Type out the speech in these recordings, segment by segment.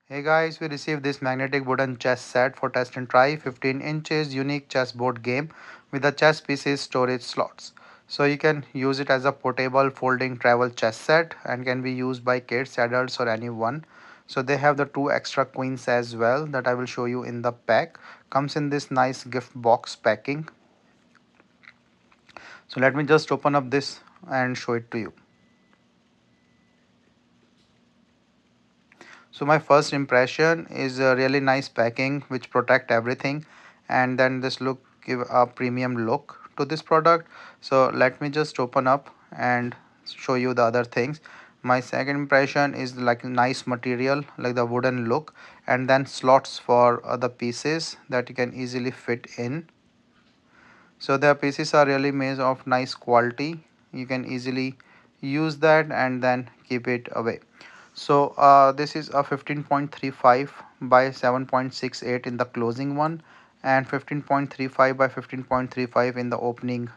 Hey guys, we received this magnetic wooden chess set for test and try. 15 inches unique chessboard game with the chess pieces storage slots. So you can use it as a portable folding travel chess set and can be used by kids, adults or anyone. So they have the two extra queens as well that I will show you in the pack. Comes in this nice gift box packing. So let me just open up this and show it to you. So my first impression is a really nice packing which protect everything, and then this look give a premium look to this product. So let me just open up and show you the other things. My second impression is like nice material like the wooden look, and then slots for other pieces that you can easily fit in. So the pieces are really made of nice quality. You can easily use that and then keep it away. So this is a 15.35 by 7.68 in the closing one, and 15.35 by 15.35 in the opening,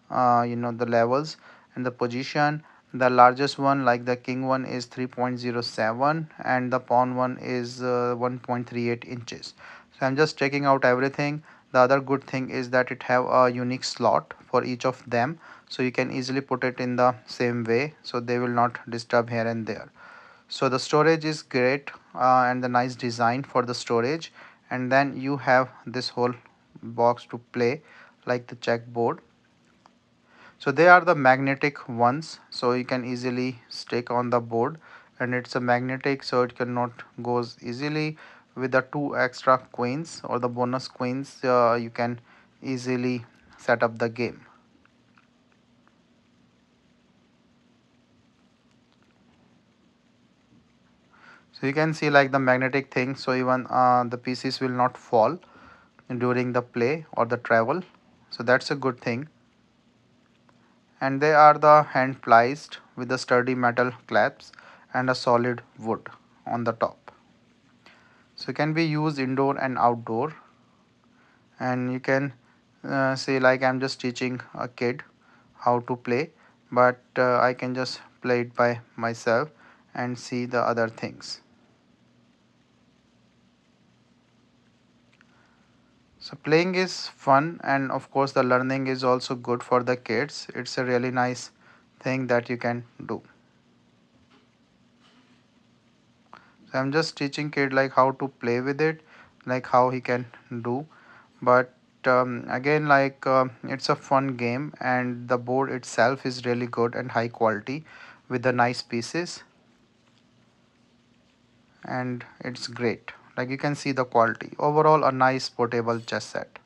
the levels and the position. The largest one like the king one is 3.07 and the pawn one is 1.38 inches. So I'm just checking out everything. The other good thing is that it have a unique slot for each of them, so you can easily put it in the same way so they will not disturb here and there. So the storage is great, and the nice design for the storage, and then you have this whole box to play like the checkboard. So they are the magnetic ones, so you can easily stick on the board, and it's a magnetic so it cannot goes easily. With the two extra queens or the bonus queens, you can easily set up the game. So you can see like the magnetic thing, so even the pieces will not fall during the play or the travel, so that's a good thing. And they are the hand placed with the sturdy metal clamps and a solid wood on the top, so it can be used indoor and outdoor. And you can say like I'm just teaching a kid how to play, but I can just play it by myself and see the other things. So playing is fun, and of course the learning is also good for the kids. It's a really nice thing that you can do. So I'm just teaching kid like how to play with it, like how he can do. But again, like it's a fun game, and the board itself is really good and high quality with the nice pieces, and it's great. Like you can see the quality. Overall, a nice portable chess set.